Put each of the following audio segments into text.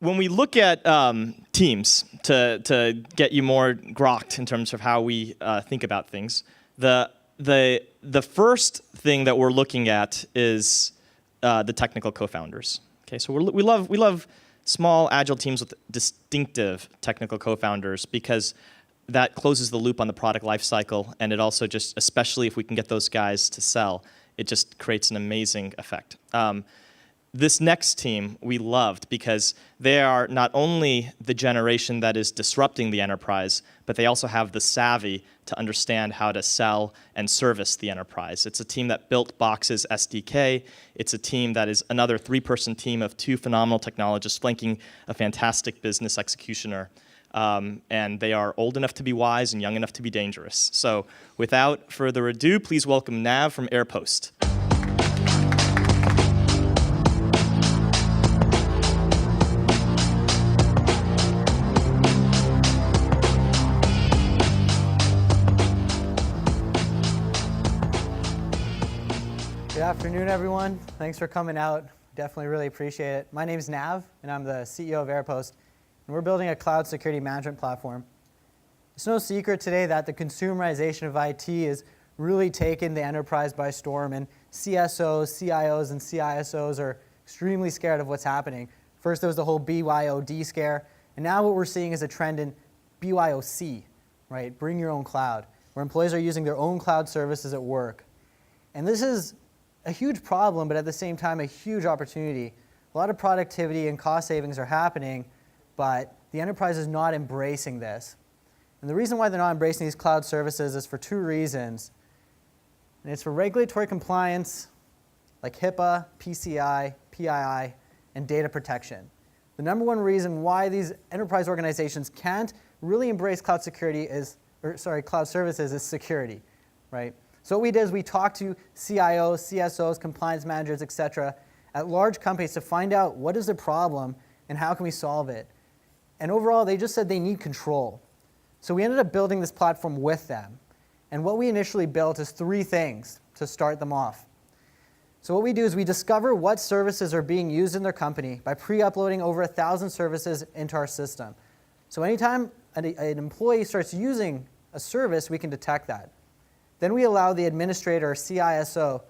when we look at teams to get you more grokked in terms of how we think about things, the first thing that we're looking at is the technical co-founders. Okay, so we love small agile teams with distinctive technical co-founders because that closes the loop on the product lifecycle, and it also just, especially if we can get those guys to sell, it just creates an amazing effect. This next team we loved because they are not only the generation that is disrupting the enterprise, but they also have the savvy to understand how to sell and service the enterprise. It's a team that built Box's SDK. It's a team that is another 3-person team of 2 phenomenal technologists flanking a fantastic business executioner. And they are old enough to be wise and young enough to be dangerous. So without further ado, please welcome Nav from Airpost. Good afternoon, everyone. Thanks for coming out. Definitely really appreciate it. My name is Nav, and I'm the CEO of Airpost. And we're building a cloud security management platform. It's no secret today that the consumerization of IT is really taken the enterprise by storm, and CSOs, CIOs, and CISOs are extremely scared of what's happening. First, there was the whole BYOD scare, and now what we're seeing is a trend in BYOC, right? Bring your own cloud, where employees are using their own cloud services at work. And this is a huge problem, but at the same time, a huge opportunity. A lot of productivity and cost savings are happening, but the enterprise is not embracing this. And the reason why they're not embracing these cloud services is for 2 reasons. And it's for regulatory compliance, like HIPAA, PCI, PII, and data protection. The number one reason why these enterprise organizations can't really embrace cloud cloud services is security, right? So what we did is we talked to CIOs, CSOs, compliance managers, et cetera, at large companies to find out what is the problem and how can we solve it. And overall, they just said they need control. So we ended up building this platform with them. And what we initially built is 3 things to start them off. So what we do is we discover what services are being used in their company by pre-uploading over 1,000 services into our system. So anytime an employee starts using a service, we can detect that. Then we allow the administrator or CISO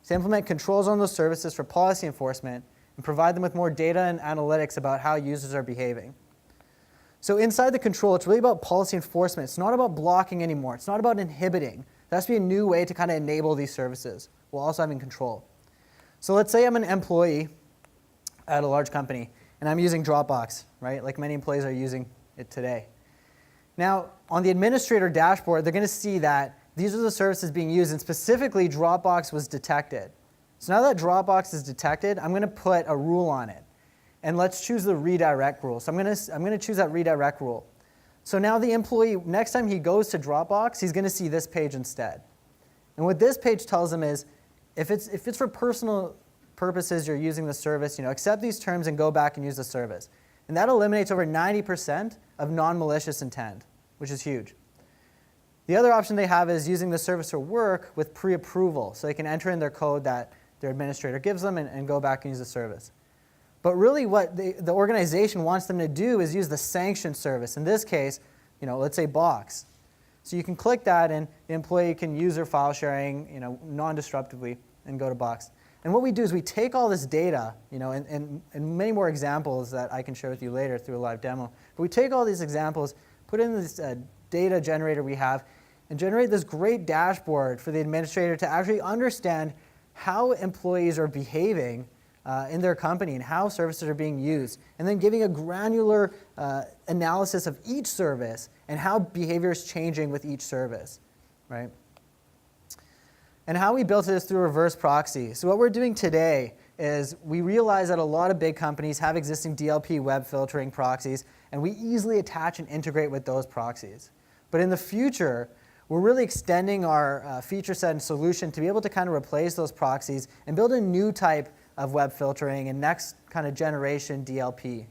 to implement controls on those services for policy enforcement and provide them with more data and analytics about how users are behaving. So inside the control, it's really about policy enforcement. It's not about blocking anymore. It's not about inhibiting. There has to be a new way to kind of enable these services while also having control. So let's say I'm an employee at a large company, and I'm using Dropbox, right? Like many employees are using it today. Now, on the administrator dashboard, they're going to see that these are the services being used, and specifically Dropbox was detected. So now that Dropbox is detected, I'm going to put a rule on it. And let's choose the redirect rule. So I'm going to choose that redirect rule. So now the employee, next time he goes to Dropbox, he's going to see this page instead. And what this page tells him is, if it's for personal purposes you're using the service, accept these terms and go back and use the service. And that eliminates over 90% of non-malicious intent, which is huge. The other option they have is using the service for work with pre-approval. So they can enter in their code that their administrator gives them and go back and use the service. But really what the organization wants them to do is use the sanctioned service. In this case, let's say Box. So you can click that and the employee can use their file sharing non-disruptively and go to Box. And what we do is we take all this data, and many more examples that I can share with you later through a live demo. But we take all these examples, put in this data generator we have, and generate this great dashboard for the administrator to actually understand how employees are behaving in their company and how services are being used, and then giving a granular analysis of each service and how behavior is changing with each service, right? And how we built it is through reverse proxy. So what we're doing today is we realize that a lot of big companies have existing DLP web filtering proxies, and we easily attach and integrate with those proxies. But in the future, we're really extending our feature set and solution to be able to kind of replace those proxies and build a new type of web filtering and next kind of generation DLP.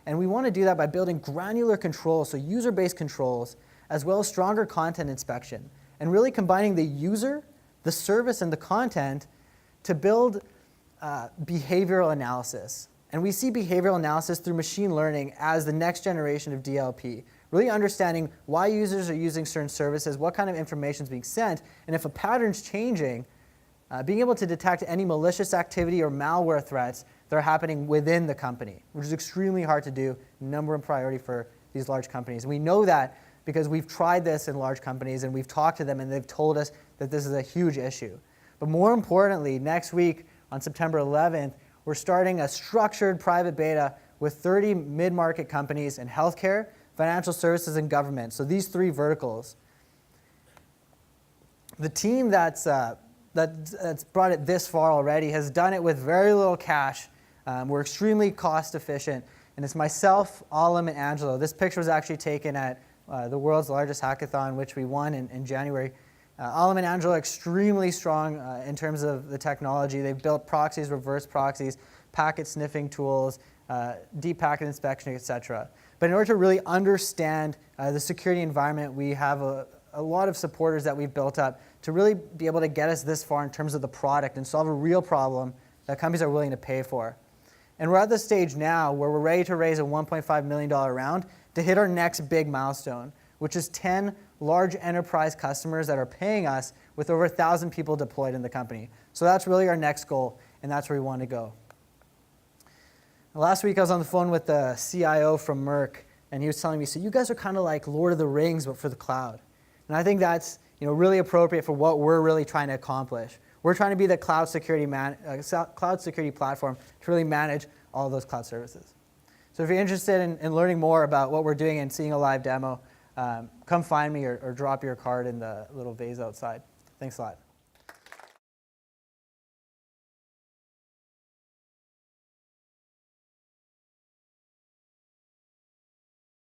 And we want to do that by building granular controls, so user-based controls, as well as stronger content inspection, and really combining the user, the service, and the content to build behavioral analysis. And we see behavioral analysis through machine learning as the next generation of DLP, really understanding why users are using certain services, what kind of information is being sent, and if a pattern's changing, being able to detect any malicious activity or malware threats that are happening within the company, which is extremely hard to do, number one priority for these large companies. We know that because we've tried this in large companies and we've talked to them and they've told us that this is a huge issue. But more importantly, next week on September 11th, we're starting a structured private beta with 30 mid-market companies in healthcare, financial services, and government. So these three verticals. The team that's brought it this far already has done it with very little cash. We're extremely cost efficient. And it's myself, Alim, and Angelo. This picture was actually taken at the world's largest hackathon, which we won in January. Alim and Angelo are extremely strong in terms of the technology. They've built proxies, reverse proxies, packet sniffing tools, deep packet inspection, etc. But in order to really understand the security environment, we have a lot of supporters that we've built up to really be able to get us this far in terms of the product and solve a real problem that companies are willing to pay for. And we're at the stage now where we're ready to raise a $1.5 million round to hit our next big milestone, which is 10 large enterprise customers that are paying us with over 1,000 people deployed in the company. So that's really our next goal, and that's where we want to go. Last week I was on the phone with the CIO from Merck, and he was telling me, so you guys are kind of like Lord of the Rings, but for the cloud. And I think that's really appropriate for what we're really trying to accomplish. We're trying to be the cloud security platform to really manage all those cloud services. So if you're interested in learning more about what we're doing and seeing a live demo, come find me or drop your card in the little vase outside. Thanks a lot.